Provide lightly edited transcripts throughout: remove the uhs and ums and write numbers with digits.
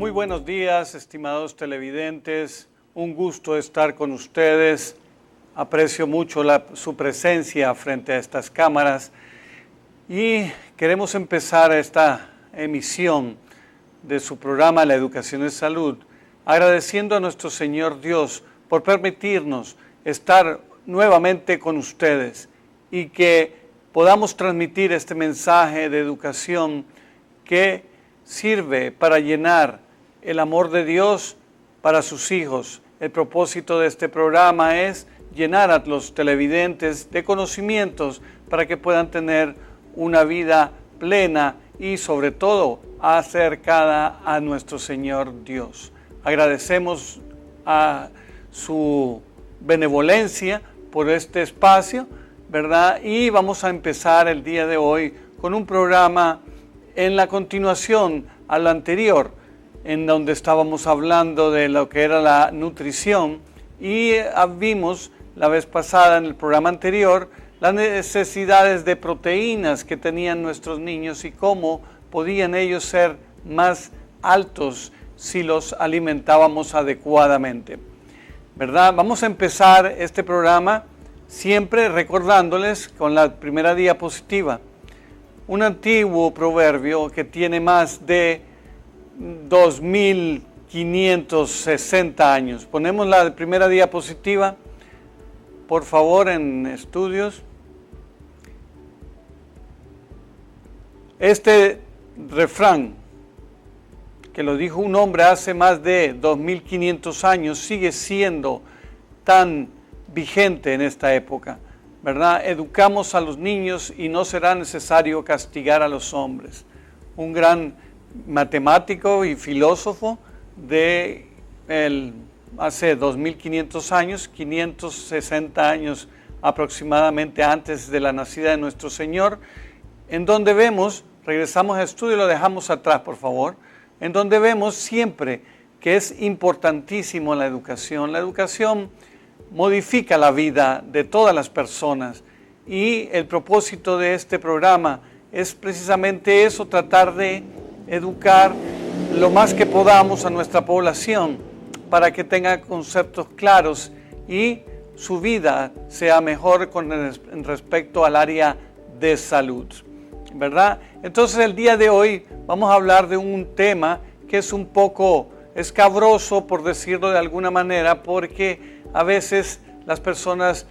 Muy buenos días, estimados televidentes. Un gusto estar con ustedes. Aprecio mucho su presencia frente a estas cámaras y queremos empezar esta emisión de su programa La Educación es Salud, agradeciendo a nuestro Señor Dios por permitirnos estar nuevamente con ustedes y que podamos transmitir este mensaje de educación que sirve para llenar el amor de Dios para sus hijos. El propósito de este programa es llenar a los televidentes de conocimientos para que puedan tener una vida plena y sobre todo acercada a nuestro Señor Dios. Agradecemos a su benevolencia por este espacio, ¿verdad? Y vamos a empezar el día de hoy con un programa en la continuación a lo anterior, en donde estábamos hablando de lo que era la nutrición y vimos la vez pasada en el programa anterior las necesidades de proteínas que tenían nuestros niños y cómo podían ellos ser más altos si los alimentábamos adecuadamente, ¿verdad? Vamos a empezar este programa siempre recordándoles con la primera diapositiva un antiguo proverbio que tiene más de 2560 años. Ponemos la primera diapositiva, por favor, en estudios. Este refrán, que lo dijo un hombre hace más de 2500 años, sigue siendo tan vigente en esta época, ¿verdad? Educamos a los niños y no será necesario castigar a los hombres. Un gran matemático y filósofo de hace 2500 años, 560 años aproximadamente antes de la nacida de nuestro Señor, en donde vemos, regresamos al estudio y lo dejamos atrás, por favor, en donde vemos siempre que es importantísimo la educación. La educación modifica la vida de todas las personas y el propósito de este programa es precisamente eso, tratar de educar lo más que podamos a nuestra población para que tenga conceptos claros y su vida sea mejor en respecto al área de salud, ¿verdad? Entonces el día de hoy vamos a hablar de un tema que es un poco escabroso, por decirlo de alguna manera, porque a veces las personas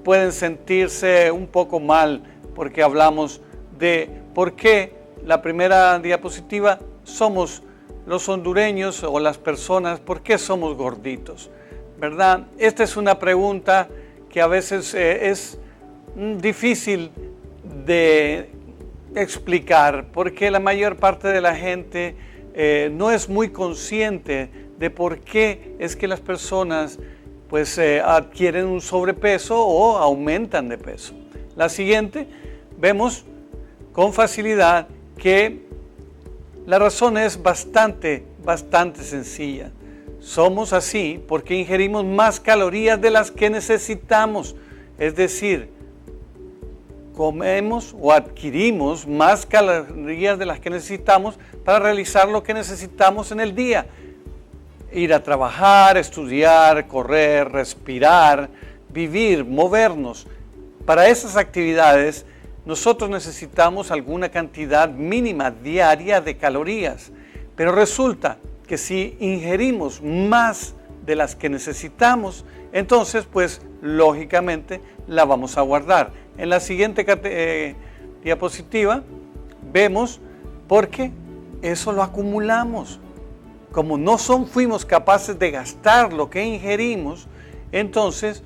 pueden sentirse un poco mal porque hablamos de por qué, la primera diapositiva, somos los hondureños o las personas, ¿por qué somos gorditos? ¿Verdad? Esta es una pregunta que a veces es difícil de explicar porque la mayor parte de la gente no es muy consciente de por qué es que las personas pues adquieren un sobrepeso o aumentan de peso. La siguiente, vemos con facilidad que la razón es bastante sencilla. Somos así porque ingerimos más calorías de las que necesitamos, es decir, comemos o adquirimos más calorías de las que necesitamos para realizar lo que necesitamos en el día. Ir a trabajar, estudiar, correr, respirar, vivir, movernos. Para esas actividades nosotros necesitamos alguna cantidad mínima diaria de calorías, pero resulta que si ingerimos más de las que necesitamos, entonces pues lógicamente la vamos a guardar. En la siguiente diapositiva vemos por qué eso lo acumulamos. Como no fuimos capaces de gastar lo que ingerimos, entonces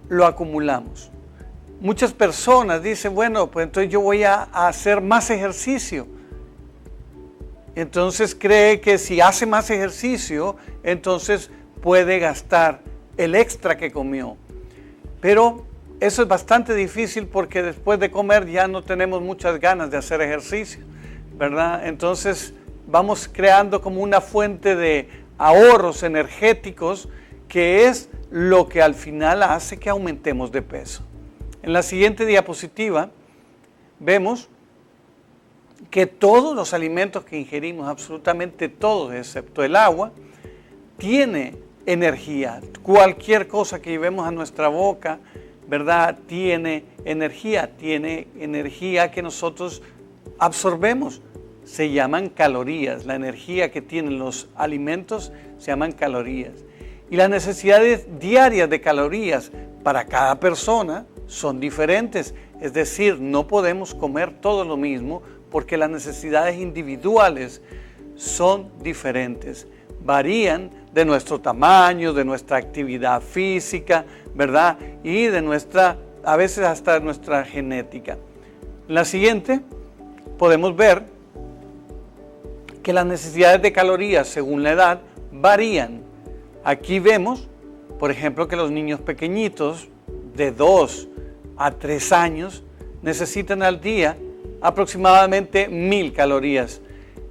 lo acumulamos. Muchas personas dicen, bueno, pues entonces yo voy a hacer más ejercicio. Entonces cree que si hace más ejercicio, entonces puede gastar el extra que comió. Pero eso es bastante difícil porque después de comer ya no tenemos muchas ganas de hacer ejercicio, ¿verdad? Entonces vamos creando como una fuente de ahorros energéticos que es lo que al final hace que aumentemos de peso. En la siguiente diapositiva vemos que todos los alimentos que ingerimos, absolutamente todos, excepto el agua, tiene energía. Cualquier cosa que llevemos a nuestra boca, ¿verdad? Tiene energía que nosotros absorbemos. Se llaman calorías. La energía que tienen los alimentos se llaman calorías. Y las necesidades diarias de calorías para cada persona son diferentes. Es decir, no podemos comer todo lo mismo porque las necesidades individuales son diferentes. Varían de nuestro tamaño, de nuestra actividad física, ¿verdad? Y de a veces hasta de nuestra genética. En la siguiente podemos ver que las necesidades de calorías según la edad varían. Aquí vemos, por ejemplo, que los niños pequeñitos de 2 a 3 años necesitan al día aproximadamente 1000 calorías.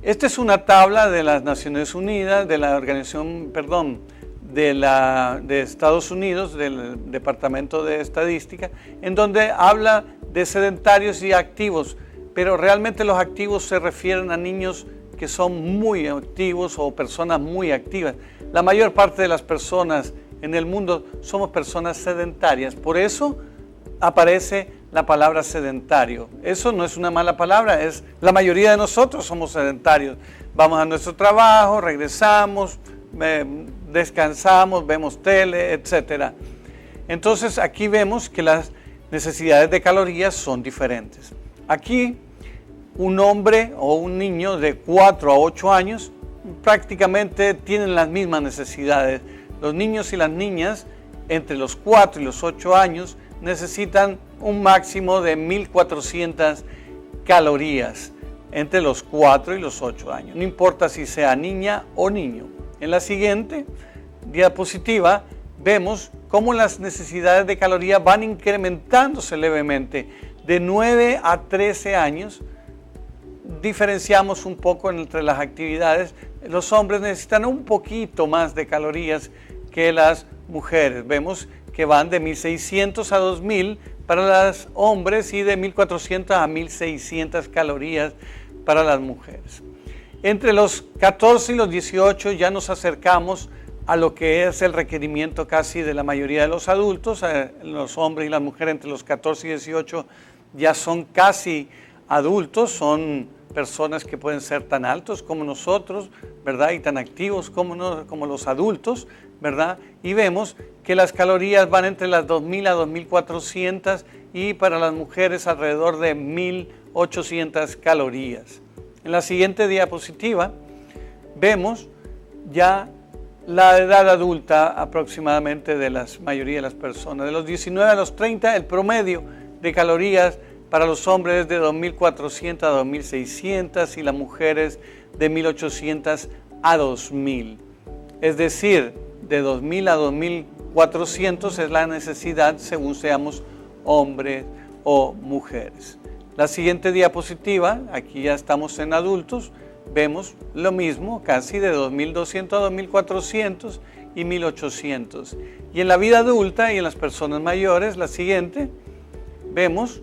Esta es una tabla de las Naciones Unidas, de la organización, de Estados Unidos, del Departamento de Estadística, en donde habla de sedentarios y activos, pero realmente los activos se refieren a niños que son muy activos o personas muy activas. La mayor parte de las personas en el mundo somos personas sedentarias, por eso aparece la palabra sedentario. Eso no es una mala palabra, la mayoría de nosotros somos sedentarios. Vamos a nuestro trabajo, regresamos, descansamos, vemos tele, etc. Entonces aquí vemos que las necesidades de calorías son diferentes. Aquí un hombre o un niño de 4 a 8 años prácticamente tienen las mismas necesidades. Los niños y las niñas entre los 4 y los 8 años necesitan un máximo de 1400 calorías entre los 4 y los 8 años. No importa si sea niña o niño. En la siguiente diapositiva vemos cómo las necesidades de calorías van incrementándose levemente. De 9 a 13 años diferenciamos un poco entre las actividades. Los hombres necesitan un poquito más de calorías que las mujeres. Vemos que van de 1600 a 2000 para los hombres y de 1400 a 1600 calorías para las mujeres. Entre los 14 y los 18 ya nos acercamos a lo que es el requerimiento casi de la mayoría de los adultos. Los hombres y las mujeres entre los 14 y 18 ya son casi adultos, son personas que pueden ser tan altos como nosotros, ¿verdad? Y tan activos como los adultos, ¿verdad? Y vemos que las calorías van entre las 2000 a 2400 y para las mujeres alrededor de 1800 calorías. En la siguiente diapositiva vemos ya la edad adulta aproximadamente de la mayoría de las personas. De los 19 a los 30 el promedio de calorías para los hombres es de 2400 a 2600 y las mujeres de 1800 a 2000. Es decir, de 2000 a 2400 es la necesidad según seamos hombres o mujeres. La siguiente diapositiva, aquí ya estamos en adultos, vemos lo mismo, casi de 2200 a 2400 y 1800. Y en la vida adulta y en las personas mayores, la siguiente, vemos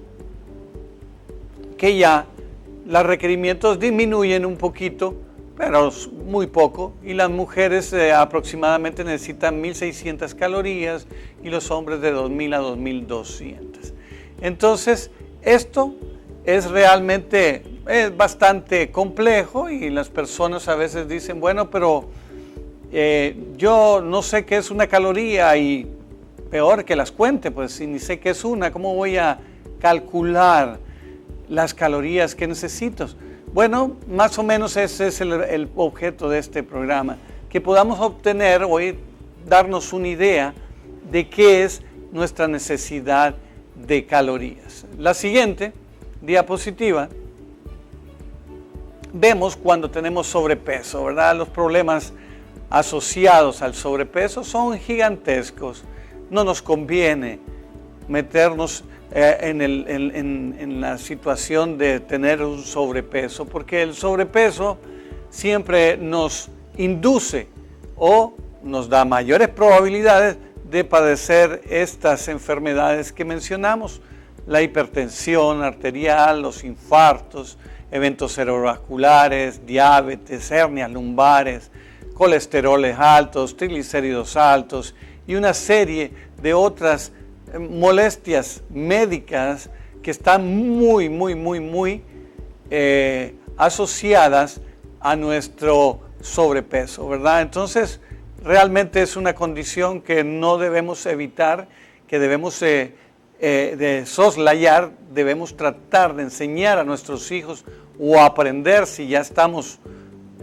que ya los requerimientos disminuyen un poquito, pero muy poco, y las mujeres aproximadamente necesitan 1600 calorías y los hombres de 2000 a 2200. Entonces, esto es realmente bastante complejo y las personas a veces dicen, bueno, pero yo no sé qué es una caloría y peor que las cuente, pues si ni sé qué es una, ¿cómo voy a calcular las calorías que necesito? Bueno, más o menos ese es el objeto de este programa, que podamos obtener hoy, darnos una idea de qué es nuestra necesidad de calorías. La siguiente diapositiva, vemos cuando tenemos sobrepeso, ¿verdad? Los problemas asociados al sobrepeso son gigantescos. No nos conviene meternos en la situación de tener un sobrepeso, porque el sobrepeso siempre nos induce o nos da mayores probabilidades de padecer estas enfermedades que mencionamos, la hipertensión arterial, los infartos, eventos cerebrovasculares, diabetes, hernias lumbares, colesteroles altos, triglicéridos altos y una serie de otras molestias médicas que están muy asociadas a nuestro sobrepeso, ¿verdad? Entonces, realmente es una condición que no debemos evitar, que debemos de soslayar, debemos tratar de enseñar a nuestros hijos o aprender si ya estamos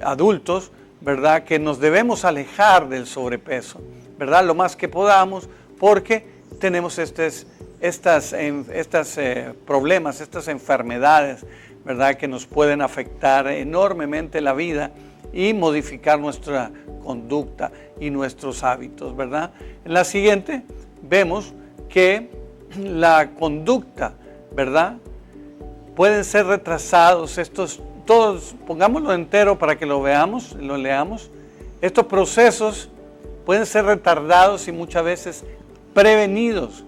adultos, ¿verdad? Que nos debemos alejar del sobrepeso, ¿verdad? Lo más que podamos, porque tenemos estos problemas, estas enfermedades, ¿verdad? Que nos pueden afectar enormemente la vida y modificar nuestra conducta y nuestros hábitos, ¿verdad? En la siguiente vemos que la conducta, ¿verdad? Pueden ser retrasados estos, todos, pongámoslo entero para que lo veamos, lo leamos. Estos procesos pueden ser retardados y muchas veces prevenidos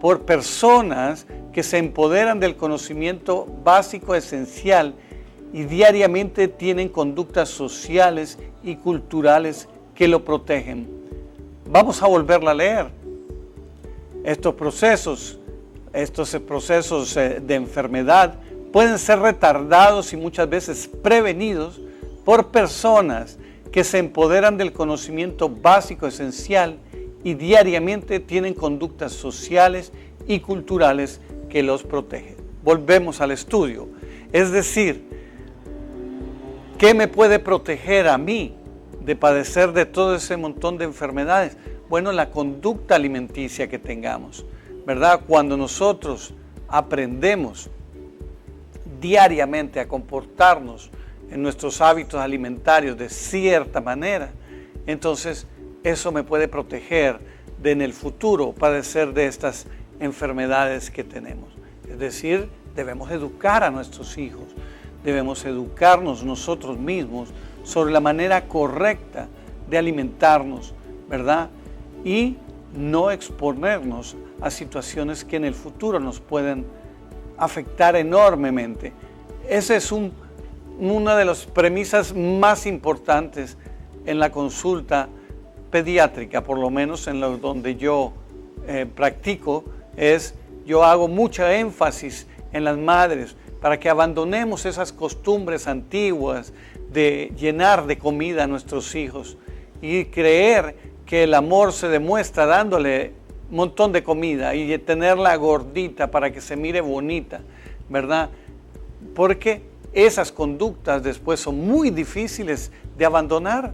por personas que se empoderan del conocimiento básico esencial y diariamente tienen conductas sociales y culturales que lo protegen. Vamos a volverla a leer. Estos procesos de enfermedad pueden ser retardados y muchas veces prevenidos por personas que se empoderan del conocimiento básico esencial y diariamente tienen conductas sociales y culturales que los protegen. Volvemos al estudio. Es decir, ¿qué me puede proteger a mí de padecer de todo ese montón de enfermedades? Bueno, la conducta alimenticia que tengamos, ¿verdad? Cuando nosotros aprendemos diariamente a comportarnos en nuestros hábitos alimentarios de cierta manera, entonces eso me puede proteger de en el futuro padecer de estas enfermedades que tenemos. Es decir, debemos educar a nuestros hijos, debemos educarnos nosotros mismos sobre la manera correcta de alimentarnos, ¿verdad? Y no exponernos a situaciones que en el futuro nos pueden afectar enormemente. Esa es una de las premisas más importantes en la consulta pediátrica, por lo menos en donde yo practico, yo hago mucha énfasis en las madres para que abandonemos esas costumbres antiguas de llenar de comida a nuestros hijos y creer que el amor se demuestra dándole un montón de comida y de tenerla gordita para que se mire bonita, ¿verdad? Porque esas conductas después son muy difíciles de abandonar.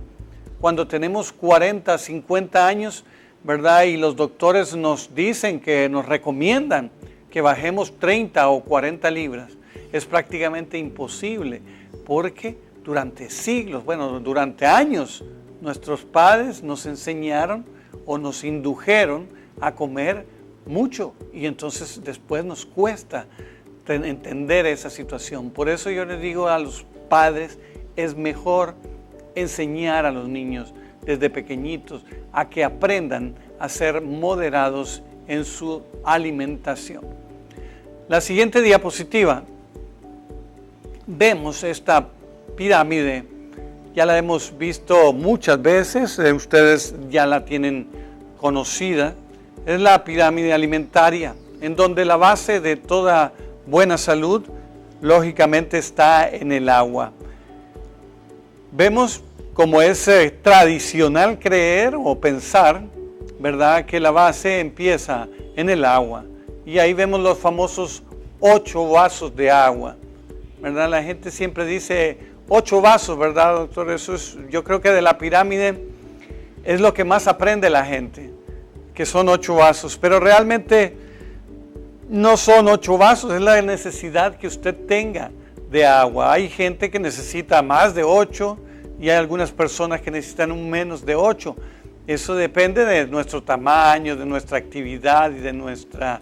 Cuando tenemos 40, 50 años, ¿verdad? Y los doctores nos dicen que nos recomiendan que bajemos 30 o 40 libras. Es prácticamente imposible porque durante siglos, durante años, nuestros padres nos enseñaron o nos indujeron a comer mucho y entonces después nos cuesta entender esa situación. Por eso yo les digo a los padres, es mejor enseñar a los niños desde pequeñitos a que aprendan a ser moderados en su alimentación. La siguiente diapositiva, vemos esta pirámide, ya la hemos visto muchas veces, ustedes ya la tienen conocida, es la pirámide alimentaria, en donde la base de toda buena salud, lógicamente, está en el agua. Vemos como es tradicional creer o pensar, ¿verdad?, que la base empieza en el agua. Y ahí vemos los famosos 8 vasos de agua, ¿verdad? La gente siempre dice 8 vasos, ¿verdad, doctor? Eso es, yo creo que de la pirámide es lo que más aprende la gente, que son 8 vasos. Pero realmente no son 8 vasos, es la necesidad que usted tenga de agua. Hay gente que necesita más de 8 y hay algunas personas que necesitan menos de 8. Eso depende de nuestro tamaño, de nuestra actividad y de nuestra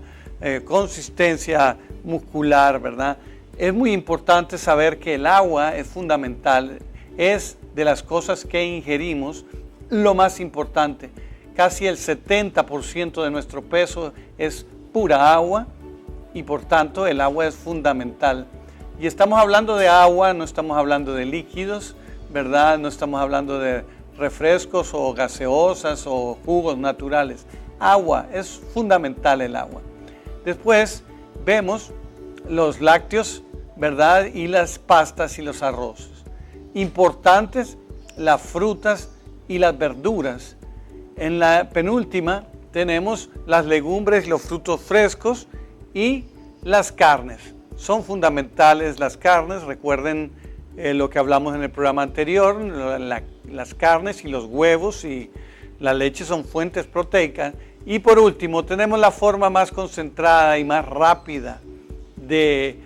consistencia muscular, ¿verdad? Es muy importante saber que el agua es fundamental, es de las cosas que ingerimos lo más importante. Casi el 70% de nuestro peso es pura agua y por tanto el agua es fundamental. Y estamos hablando de agua, no estamos hablando de líquidos, ¿verdad? No estamos hablando de refrescos o gaseosas o jugos naturales. Agua, es fundamental el agua. Después vemos los lácteos, ¿verdad? Y las pastas y los arroces. Importantes las frutas y las verduras. En la penúltima tenemos las legumbres, los frutos frescos y las carnes. Son fundamentales las carnes, recuerden lo que hablamos en el programa anterior, las carnes y los huevos y la leche son fuentes proteicas. Y por último tenemos la forma más concentrada y más rápida de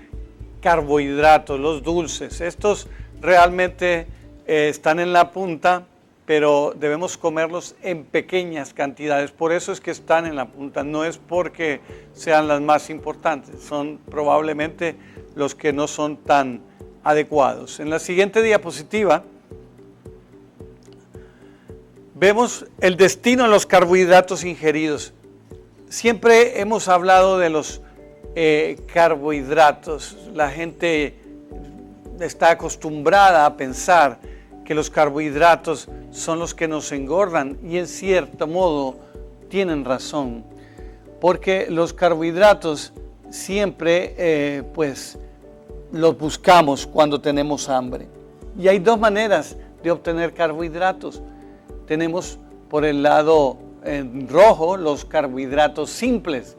carbohidratos, los dulces. Estos realmente están en la punta, pero debemos comerlos en pequeñas cantidades. Por eso es que están en la punta, no es porque sean las más importantes, son probablemente los que no son tan adecuados. En la siguiente diapositiva vemos el destino de los carbohidratos ingeridos. Siempre hemos hablado de los carbohidratos. La gente está acostumbrada a pensar que los carbohidratos son los que nos engordan y en cierto modo tienen razón, porque los carbohidratos siempre pues los buscamos cuando tenemos hambre. Y hay dos maneras de obtener carbohidratos. Tenemos por el lado rojo los carbohidratos simples.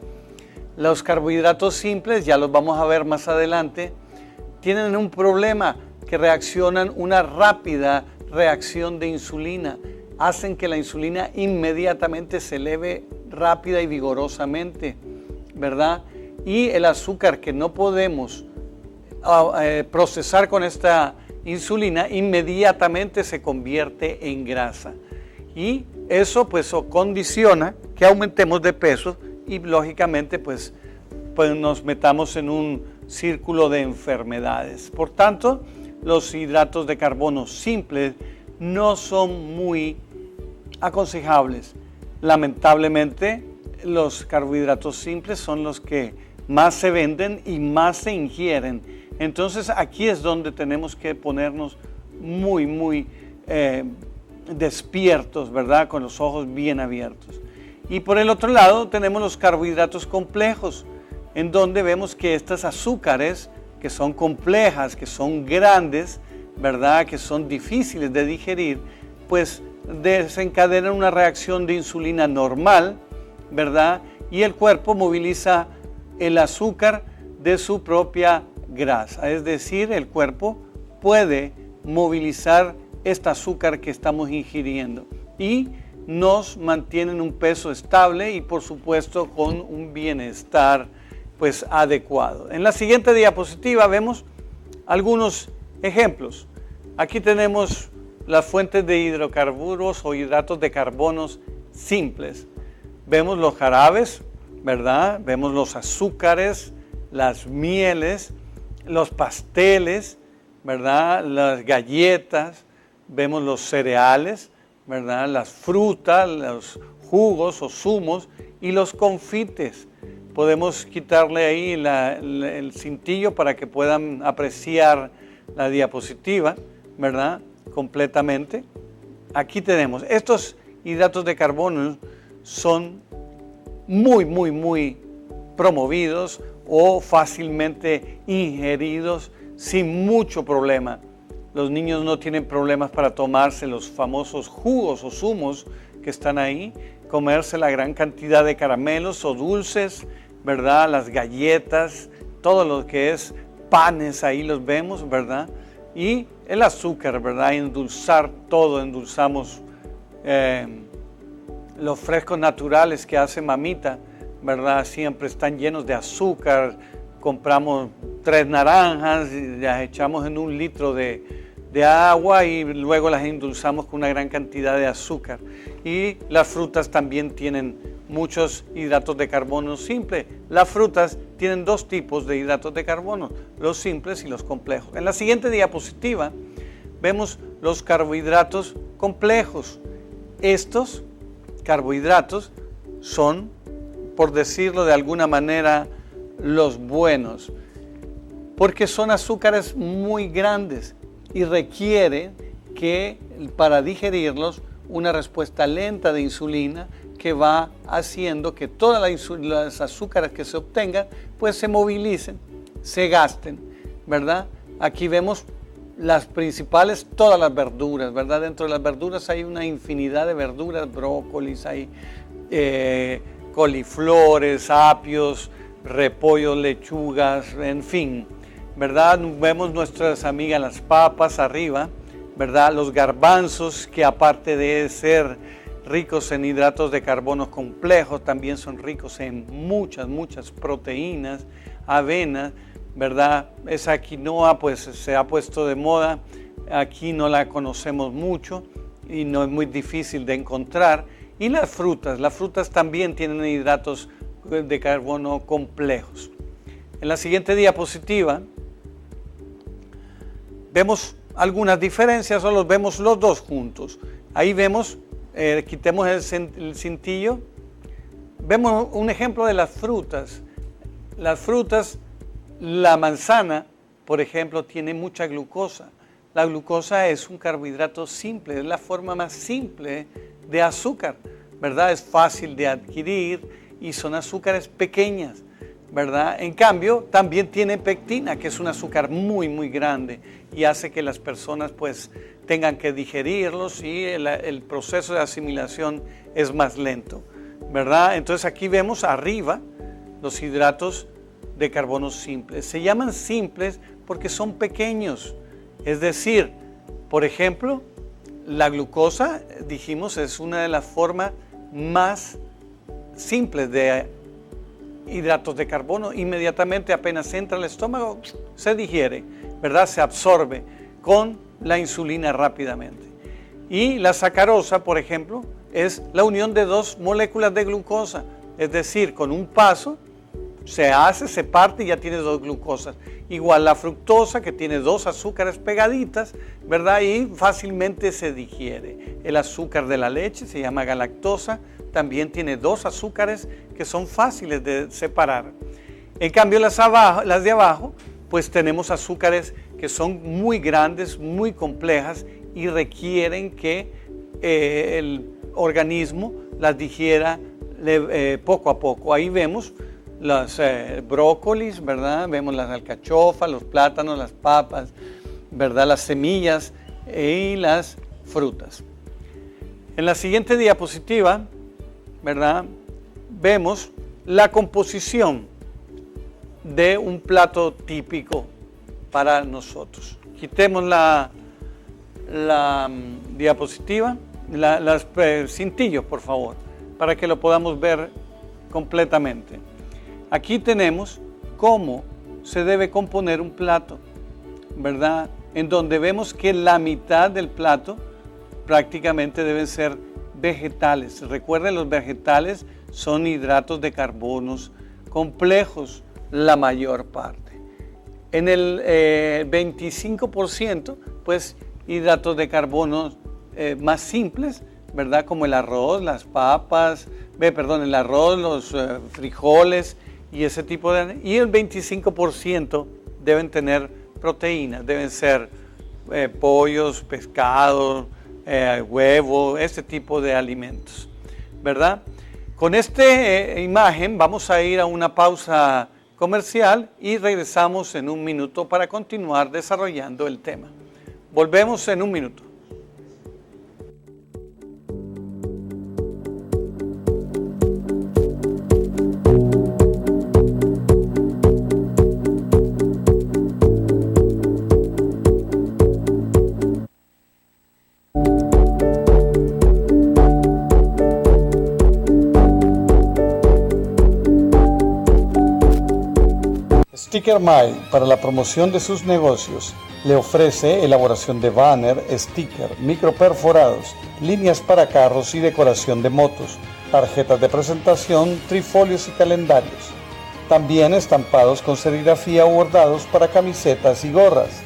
Los carbohidratos simples, ya los vamos a ver más adelante, tienen un problema, que reaccionan una rápida reacción de insulina. Hacen que la insulina inmediatamente se eleve rápida y vigorosamente, ¿verdad? Y el azúcar que no podemos procesar con esta insulina inmediatamente se convierte en grasa. Y eso pues condiciona que aumentemos de peso y lógicamente pues nos metamos en un círculo de enfermedades. Por tanto, los hidratos de carbono simples no son muy aconsejables. Lamentablemente, los carbohidratos simples son los que más se venden y más se ingieren. Entonces, aquí es donde tenemos que ponernos muy despiertos, ¿verdad? Con los ojos bien abiertos. Y por el otro lado tenemos los carbohidratos complejos, en donde vemos que estas azúcares, que son complejas, que son grandes, ¿verdad? Que son difíciles de digerir, pues desencadenan una reacción de insulina normal, ¿verdad? Y el cuerpo moviliza el azúcar de su propia grasa, es decir, el cuerpo puede movilizar este azúcar que estamos ingiriendo y nos mantiene en un peso estable y por supuesto con un bienestar pues adecuado. En la siguiente diapositiva vemos algunos ejemplos. Aquí tenemos las fuentes de hidrocarburos o hidratos de carbonos simples. Vemos los jarabes, ¿verdad? Vemos los azúcares, las mieles, los pasteles, ¿verdad? Las galletas, vemos los cereales, ¿verdad? Las frutas, los jugos o zumos y los confites. Podemos quitarle ahí el cintillo para que puedan apreciar la diapositiva, ¿verdad? Completamente. Aquí tenemos, estos hidratos de carbono son muy promovidos o fácilmente ingeridos sin mucho problema. Los niños no tienen problemas para tomarse los famosos jugos o zumos que están ahí, comerse la gran cantidad de caramelos o dulces, ¿verdad? Las galletas, todo lo que es panes, ahí los vemos, ¿verdad? Y el azúcar, ¿verdad? Endulzar todo, endulzamos los frescos naturales que hace mamita, ¿verdad? Siempre están llenos de azúcar. Compramos 3 naranjas y las echamos en 1 litro de agua y luego las endulzamos con una gran cantidad de azúcar. Y las frutas también tienen muchos hidratos de carbono simples. Las frutas tienen 2 tipos de hidratos de carbono, los simples y los complejos. En la siguiente diapositiva vemos los carbohidratos complejos. Estos carbohidratos son, por decirlo de alguna manera, los buenos, porque son azúcares muy grandes y requieren que para digerirlos una respuesta lenta de insulina que va haciendo que todas las azúcares que se obtengan pues se movilicen, se gasten, ¿verdad? Aquí vemos las principales, todas las verduras, ¿verdad? Dentro de las verduras hay una infinidad de verduras, brócolis, hay coliflores, apios, repollos, lechugas, en fin, ¿verdad? Vemos nuestras amigas las papas arriba, ¿verdad? Los garbanzos, que aparte de ser ricos en hidratos de carbono complejos, también son ricos en muchas proteínas, avena, ¿verdad? Esa quinoa pues se ha puesto de moda, aquí no la conocemos mucho y no es muy difícil de encontrar. Y las frutas también tienen hidratos de carbono complejos. En la siguiente diapositiva vemos algunas diferencias o los vemos los dos juntos. Ahí vemos, quitemos el cintillo, vemos un ejemplo de las frutas. Las frutas, la manzana, por ejemplo, tiene mucha glucosa. La glucosa es un carbohidrato simple, es la forma más simple de azúcar, ¿verdad? Es fácil de adquirir y son azúcares pequeñas, ¿verdad? En cambio, también tiene pectina, que es un azúcar muy grande y hace que las personas pues tengan que digerirlos y el proceso de asimilación es más lento, ¿verdad? Entonces aquí vemos arriba los hidratos de carbono simples. Se llaman simples porque son pequeños, es decir, por ejemplo, la glucosa, dijimos, es una de las formas más simples de hidratos de carbono. Inmediatamente apenas entra al estómago, se digiere, ¿verdad? Se absorbe con la insulina rápidamente. Y la sacarosa, por ejemplo, es la unión de dos moléculas de glucosa, es decir, con un paso se parte y ya tiene dos glucosas. Igual la fructosa, que tiene dos azúcares pegaditas, ¿verdad? Y fácilmente se digiere. El azúcar de la leche se llama galactosa, también tiene dos azúcares que son fáciles de separar. En cambio las de abajo, pues tenemos azúcares que son muy grandes, muy complejas y requieren que el organismo las digiera poco a poco. Ahí vemos los brócolis, ¿verdad? Vemos las alcachofas, los plátanos, las papas, ¿verdad? Las semillas y las frutas. En la siguiente diapositiva, ¿verdad? Vemos la composición de un plato típico para nosotros. Quitemos la diapositiva, los cintillos, por favor, para que lo podamos ver completamente. Aquí tenemos cómo se debe componer un plato, ¿verdad? En donde vemos que la mitad del plato prácticamente deben ser vegetales. Recuerden, los vegetales son hidratos de carbonos complejos, la mayor parte. En el 25%, pues hidratos de carbono más simples, ¿verdad? Como el arroz, las papas, el arroz, los frijoles y ese tipo de... Y el 25% deben tener proteínas, deben ser pollos, pescados, huevo, este tipo de alimentos, ¿verdad? Con esta imagen vamos a ir a una pausa comercial y regresamos en un minuto para continuar desarrollando el tema. Volvemos en un minuto. Sticker Mile, para la promoción de sus negocios, le ofrece elaboración de banner, sticker, microperforados, líneas para carros y decoración de motos, tarjetas de presentación, trifolios y calendarios. También estampados con serigrafía o bordados para camisetas y gorras.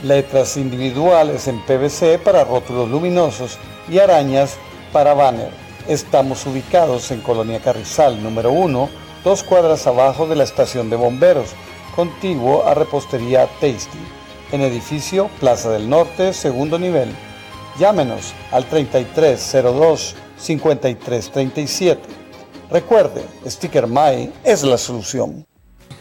Letras individuales en PVC para rótulos luminosos y arañas para banner. Estamos ubicados en Colonia Carrizal, número 1, 2 cuadras abajo de la estación de bomberos, contiguo a Repostería Tasty, en edificio Plaza del Norte, segundo nivel. Llámenos al 3302-5337. Recuerde, Sticker My es la solución.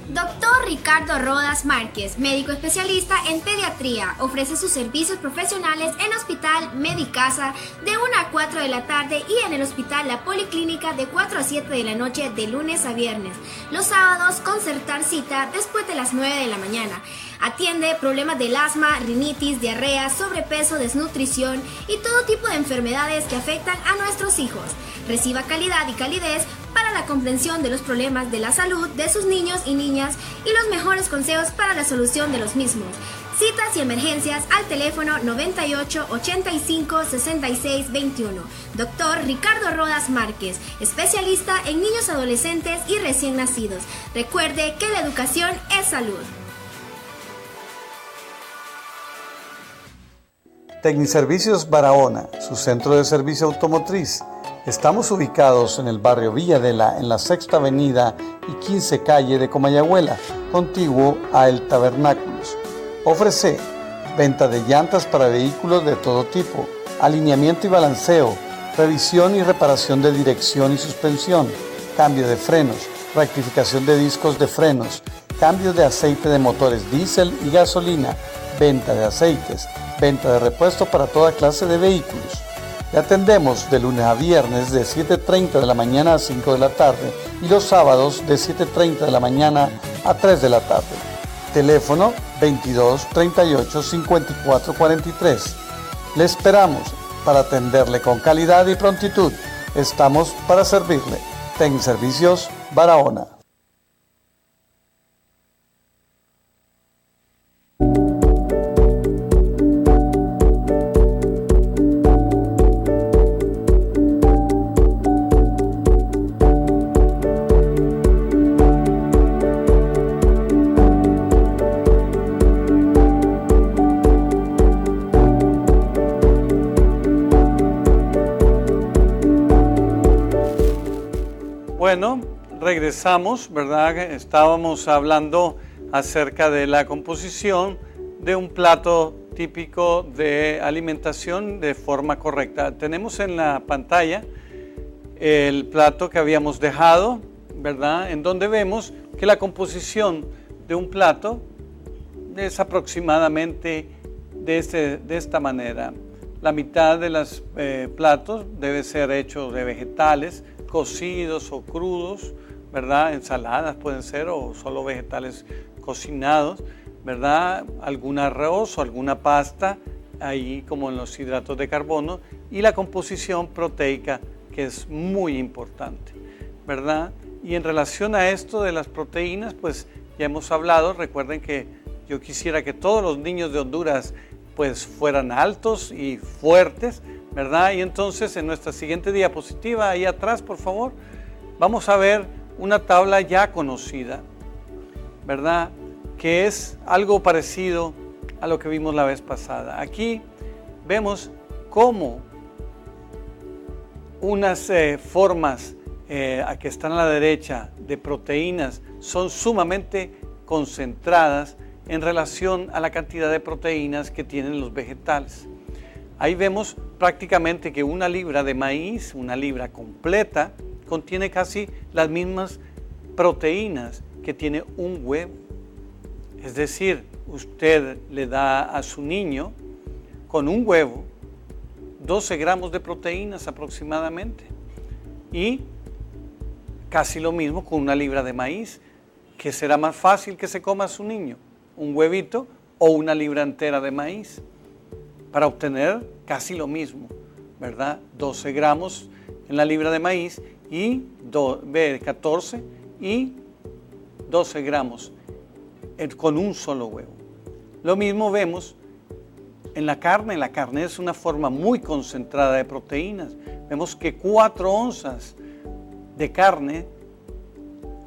Doctor Ricardo Rodas Márquez, médico especialista en pediatría, ofrece sus servicios profesionales en Hospital Medicasa de 1 a 4 de la tarde y en el Hospital La Policlínica de 4 a 7 de la noche de lunes a viernes. Los sábados concertar cita después de las 9 de la mañana. Atiende problemas del asma, rinitis, diarrea, sobrepeso, desnutrición y todo tipo de enfermedades que afectan a nuestros hijos. Reciba calidad y calidez para la comprensión de los problemas de la salud de sus niños y niñas y los mejores consejos para la solución de los mismos. Citas y emergencias al teléfono 98 85 66 21. Doctor Ricardo Rodas Márquez, especialista en niños, adolescentes y recién nacidos. Recuerde que la educación es salud. Tecniservicios Barahona, su centro de servicio automotriz. Estamos ubicados en el barrio Villadela, en la 6ª Avenida y 15 Calle de Comayagüela, contiguo a El Tabernáculos. Ofrece venta de llantas para vehículos de todo tipo, alineamiento y balanceo, revisión y reparación de dirección y suspensión, cambio de frenos, rectificación de discos de frenos, cambios de aceite de motores diésel y gasolina, venta de aceites, venta de repuesto para toda clase de vehículos. Le atendemos de lunes a viernes de 7:30 de la mañana a 5 de la tarde y los sábados de 7:30 de la mañana a 3 de la tarde. Teléfono 22 38 54 43. Le esperamos para atenderle con calidad y prontitud. Estamos para servirle. Tecniservicios Barahona. Bueno, regresamos, ¿verdad? Estábamos hablando acerca de la composición de un plato típico de alimentación de forma correcta. Tenemos en la pantalla el plato que habíamos dejado, ¿verdad? En donde vemos que la composición de un plato es aproximadamente de esta manera. La mitad de los platos debe ser hecho de vegetales, cocidos o crudos, ¿verdad? Ensaladas pueden ser o solo vegetales cocinados, ¿verdad? Algún arroz o alguna pasta, ahí como en los hidratos de carbono, y la composición proteica, que es muy importante, ¿verdad? Y en relación a esto de las proteínas, pues ya hemos hablado. Recuerden que yo quisiera que todos los niños de Honduras pues fueran altos y fuertes, ¿verdad? Y entonces en nuestra siguiente diapositiva, ahí atrás, por favor, vamos a ver una tabla ya conocida, ¿verdad? Que es algo parecido a lo que vimos la vez pasada. Aquí vemos cómo unas formas que están a la derecha de proteínas son sumamente concentradas en relación a la cantidad de proteínas que tienen los vegetales. Ahí vemos prácticamente que una libra de maíz, una libra completa, contiene casi las mismas proteínas que tiene un huevo. Es decir, usted le da a su niño con un huevo 12 gramos de proteínas aproximadamente, y casi lo mismo con una libra de maíz. ¿Qué será más fácil que se coma a su niño? ¿Un huevito o una libra entera de maíz? Para obtener casi lo mismo, ¿verdad? 12 gramos en la libra de maíz y 14 y 12 gramos con un solo huevo. Lo mismo vemos en la carne. La carne es una forma muy concentrada de proteínas. Vemos que 4 onzas de carne,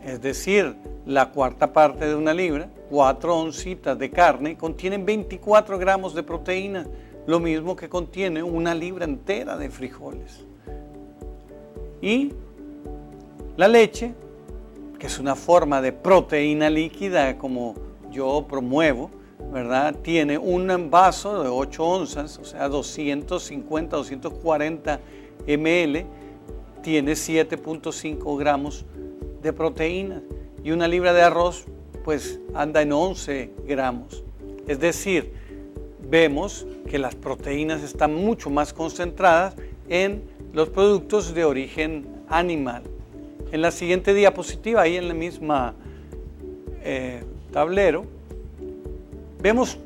es decir, la cuarta parte de una libra, 4 oncitas de carne, contienen 24 gramos de proteínas, lo mismo que contiene una libra entera de frijoles. Y la leche que es una forma de proteína líquida como yo promuevo, ¿verdad? Tiene un vaso de 8 onzas, o sea, 250, 240 ml, tiene 7.5 gramos de proteínas. Y una libra de arroz, pues anda en 11 gramos. Es decir, vemos que las proteínas están mucho más concentradas en los productos de origen animal. En la siguiente diapositiva, ahí en la misma tablero, vemos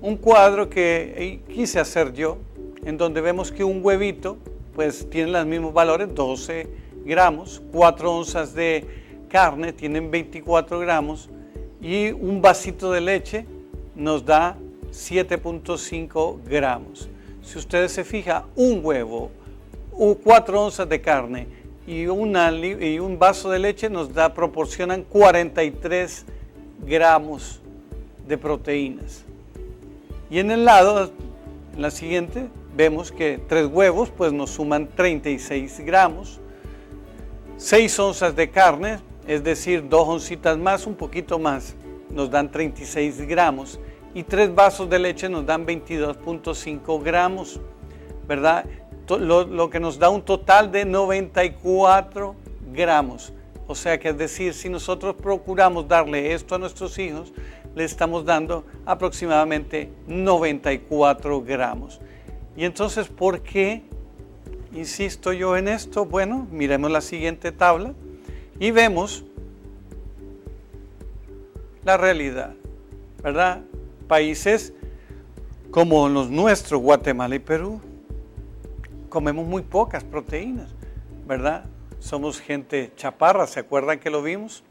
un cuadro que quise hacer yo, en donde vemos que un huevito pues tiene los mismos valores, 12 gramos, 4 onzas de carne tienen 24 gramos y un vasito de leche nos da 7.5 gramos. Si ustedes se fijan, un huevo, 4 onzas de carne y un vaso de leche proporcionan 43 gramos de proteínas. Y en el lado, en la siguiente, vemos que 3 huevos pues nos suman 36 gramos, 6 onzas de carne, es decir, 2 oncitas más, un poquito más, nos dan 36 gramos, y 3 vasos de leche nos dan 22.5 gramos, ¿verdad? Lo que nos da un total de 94 gramos. O sea que es decir, si nosotros procuramos darle esto a nuestros hijos, le estamos dando aproximadamente 94 gramos. Y entonces, ¿por qué insisto yo en esto? Bueno, miremos la siguiente tabla y vemos la realidad, ¿verdad? Países como los nuestros, Guatemala y Perú, comemos muy pocas proteínas, ¿verdad? Somos gente chaparra, ¿se acuerdan que lo vimos?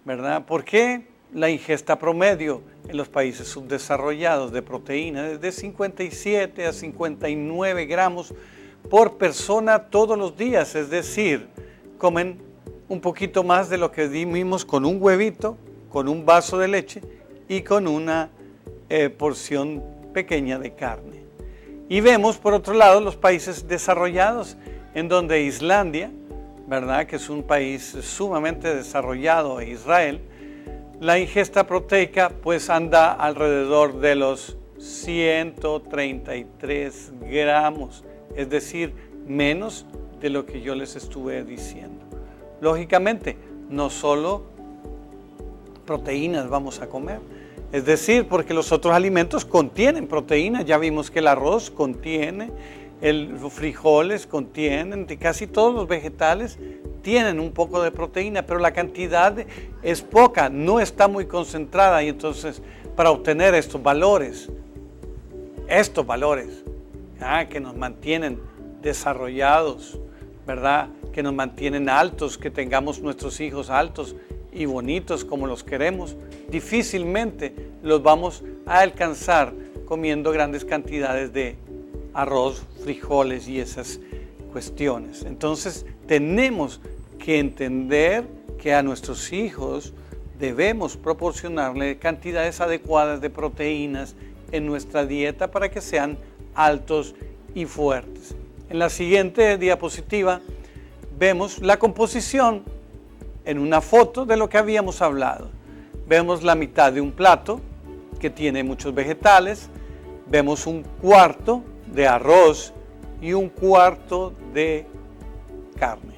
¿Verdad? ¿Por qué la ingesta promedio en los países subdesarrollados de proteínas es de 57 a 59 gramos por persona todos los días? Es decir, comen un poquito más de lo que vimos con un huevito, con un vaso de leche y con una porción pequeña de carne. Y vemos por otro lado los países desarrollados, en donde Islandia, ¿verdad?, que es un país sumamente desarrollado, e Israel, la ingesta proteica pues anda alrededor de los 133 gramos, es decir, menos de lo que yo les estuve diciendo. Lógicamente, no solo proteínas vamos a comer, es decir, porque los otros alimentos contienen proteínas. Ya vimos que el arroz contiene, los frijoles contienen, casi todos los vegetales tienen un poco de proteína, pero la cantidad es poca, no está muy concentrada. Y entonces, para obtener estos valores que nos mantienen desarrollados, ¿verdad?, que nos mantienen altos, que tengamos nuestros hijos altos y bonitos como los queremos, difícilmente los vamos a alcanzar comiendo grandes cantidades de arroz, frijoles y esas cuestiones. Entonces tenemos que entender que a nuestros hijos debemos proporcionarle cantidades adecuadas de proteínas en nuestra dieta para que sean altos y fuertes. En la siguiente diapositiva vemos la composición en una foto de lo que habíamos hablado. Vemos la mitad de un plato que tiene muchos vegetales, vemos un cuarto de arroz y un cuarto de carne.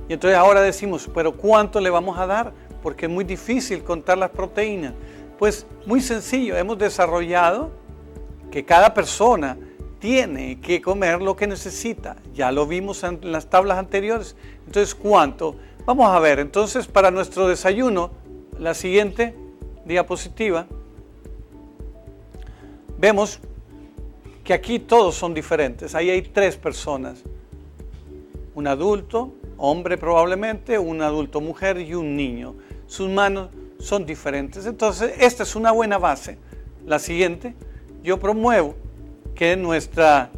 Y entonces ahora decimos, ¿pero cuánto le vamos a dar? Porque es muy difícil contar las proteínas. Pues muy sencillo, hemos desarrollado que cada persona tiene que comer lo que necesita. Ya lo vimos en las tablas anteriores. Entonces, ¿cuánto? Vamos a ver, entonces para nuestro desayuno, la siguiente diapositiva, vemos que aquí todos son diferentes. Ahí hay 3 personas, un adulto, hombre probablemente, un adulto mujer y un niño. Sus manos son diferentes. Entonces, esta es una buena base. La siguiente, yo promuevo que nuestra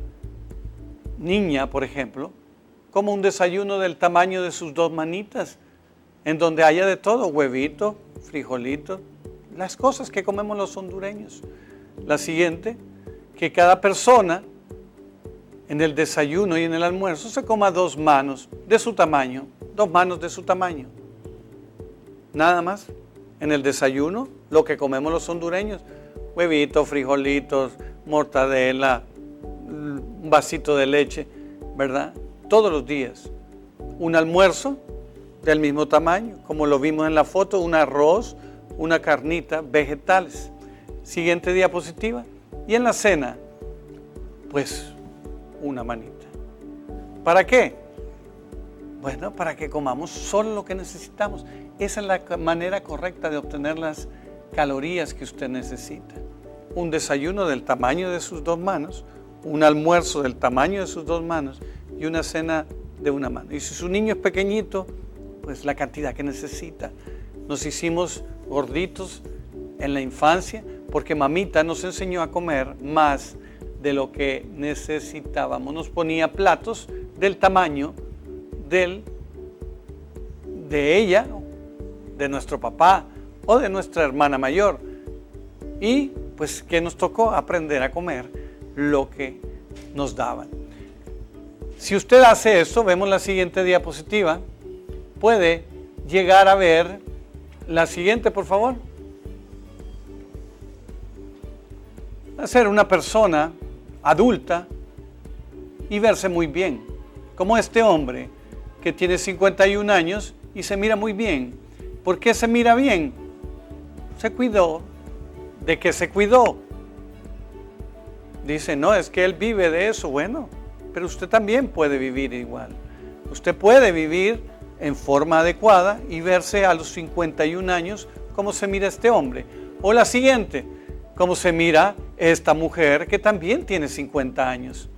niña, por ejemplo, coma un desayuno del tamaño de sus 2 manitas, en donde haya de todo, huevito, frijolito, las cosas que comemos los hondureños. La siguiente, que cada persona en el desayuno y en el almuerzo se coma 2 manos de su tamaño, 2 manos de su tamaño. nada más. En el desayuno, lo que comemos los hondureños, huevitos, frijolitos, mortadela, un vasito de leche, ¿verdad? Todos los días. Un almuerzo del mismo tamaño, como lo vimos en la foto, un arroz, una carnita, vegetales. Siguiente diapositiva. Y en la cena, pues, una manita. ¿Para qué? Bueno, para que comamos solo lo que necesitamos. Esa es la manera correcta de obtener las calorías que usted necesita. Un desayuno del tamaño de sus 2 manos, un almuerzo del tamaño de sus 2 manos y una cena de una mano. Y si su niño es pequeñito, pues la cantidad que necesita. Nos hicimos gorditos en la infancia porque mamita nos enseñó a comer más de lo que necesitábamos. Nos ponía platos del tamaño de ella, de nuestro papá o de nuestra hermana mayor. Y pues que nos tocó aprender a comer lo que nos daban. Si usted hace esto, vemos la siguiente diapositiva, puede llegar a ver la siguiente, por favor. Va a ser una persona adulta y verse muy bien, como este hombre que tiene 51 años y se mira muy bien. ¿Por qué se mira bien? Se cuidó. ¿De qué se cuidó? Dice, no, es que él vive de eso. Bueno, pero usted también puede vivir igual. Usted puede vivir en forma adecuada y verse a los 51 años como se mira este hombre. O la siguiente, como se mira esta mujer que también tiene 50 años,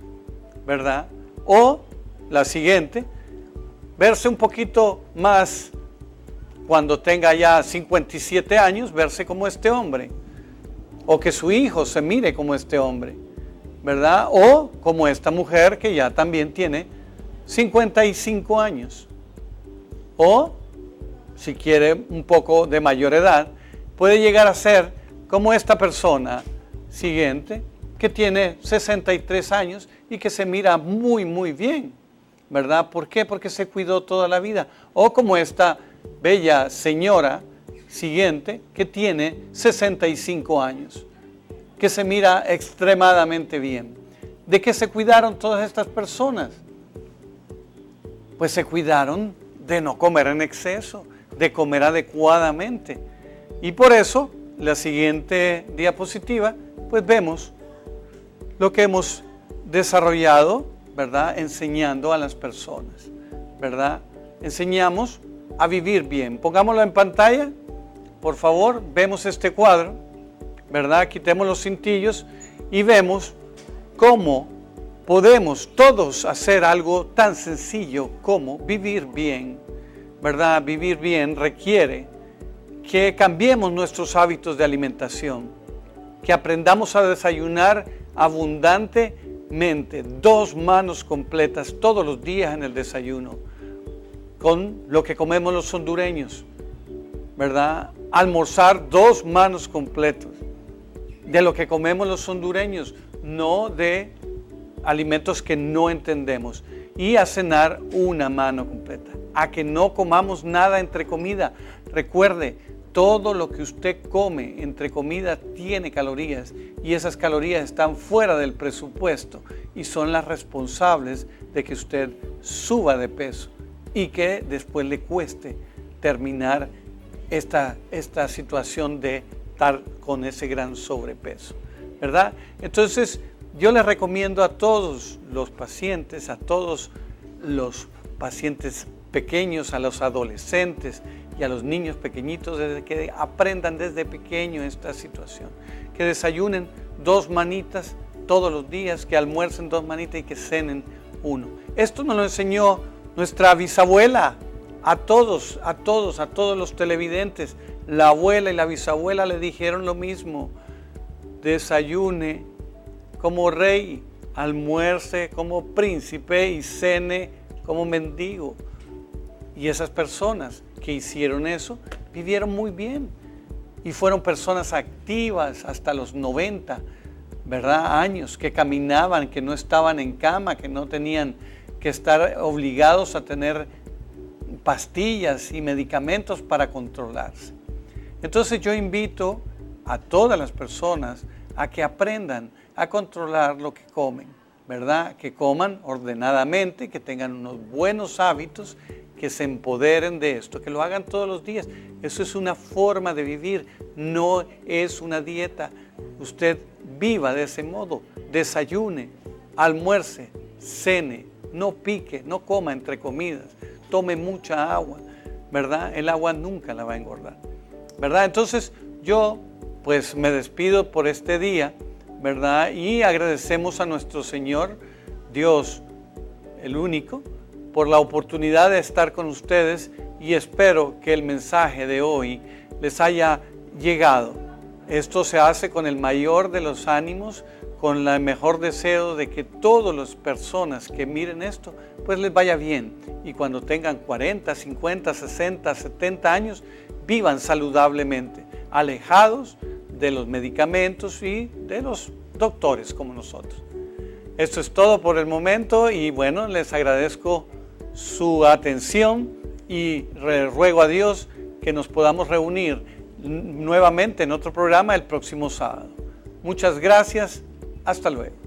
¿verdad? O la siguiente, verse un poquito más cuando tenga ya 57 años, verse como este hombre. O que su hijo se mire como este hombre, ¿verdad? O como esta mujer que ya también tiene 55 años. O, si quiere un poco de mayor edad, puede llegar a ser como esta persona siguiente, que tiene 63 años y que se mira muy, muy bien, ¿verdad? ¿Por qué? Porque se cuidó toda la vida. O como esta bella señora siguiente que tiene 65 años, que se mira extremadamente bien. ¿De qué se cuidaron todas estas personas? Pues se cuidaron de no comer en exceso, de comer adecuadamente. Y por eso, la siguiente diapositiva, pues vemos lo que hemos desarrollado, ¿verdad? Enseñando a las personas, ¿verdad? Enseñamos a vivir bien. Pongámoslo en pantalla, por favor. Vemos este cuadro, ¿verdad? Quitemos los cintillos y vemos cómo podemos todos hacer algo tan sencillo como vivir bien, ¿verdad? Vivir bien requiere que cambiemos nuestros hábitos de alimentación, que aprendamos a desayunar abundantemente, 2 manos completas todos los días en el desayuno, con lo que comemos los hondureños, ¿verdad? Almorzar 2 manos completas de lo que comemos los hondureños, no de alimentos que no entendemos, y a cenar 1 mano completa, a que no comamos nada entre comida. Recuerde, todo lo que usted come entre comida tiene calorías y esas calorías están fuera del presupuesto y son las responsables de que usted suba de peso y que después le cueste terminar esta situación de estar con ese gran sobrepeso, ¿verdad? Entonces, yo les recomiendo a todos los pacientes, pequeños, a los adolescentes y a los niños pequeñitos, desde que aprendan desde pequeño esta situación, que desayunen 2 manitas todos los días, que almuercen 2 manitas y que cenen 1. Esto nos lo enseñó nuestra bisabuela a todos los televidentes. La abuela y la bisabuela le dijeron lo mismo: desayune como rey, almuerce como príncipe y cene como mendigo. Y esas personas que hicieron eso vivieron muy bien y fueron personas activas hasta los 90, ¿verdad? Años, que caminaban, que no estaban en cama, que no tenían que estar obligados a tener pastillas y medicamentos para controlarse. Entonces yo invito a todas las personas a que aprendan a controlar lo que comen, ¿verdad? Que coman ordenadamente, que tengan unos buenos hábitos, que se empoderen de esto, que lo hagan todos los días. Eso es una forma de vivir, no es una dieta. Usted viva de ese modo, desayune, almuerce, cene, no pique, no coma entre comidas, tome mucha agua, ¿verdad? El agua nunca la va a engordar, ¿verdad? Entonces yo pues me despido por este día, ¿verdad? Y agradecemos a nuestro Señor, Dios, el único, por la oportunidad de estar con ustedes, y espero que el mensaje de hoy les haya llegado. Esto se hace con el mayor de los ánimos, con el mejor deseo de que todas las personas que miren esto, pues les vaya bien. Y cuando tengan 40, 50, 60, 70 años, vivan saludablemente, alejados de los medicamentos y de los doctores como nosotros. Esto es todo por el momento y bueno, les agradezco su atención y ruego a Dios que nos podamos reunir nuevamente en otro programa el próximo sábado. Muchas gracias, hasta luego.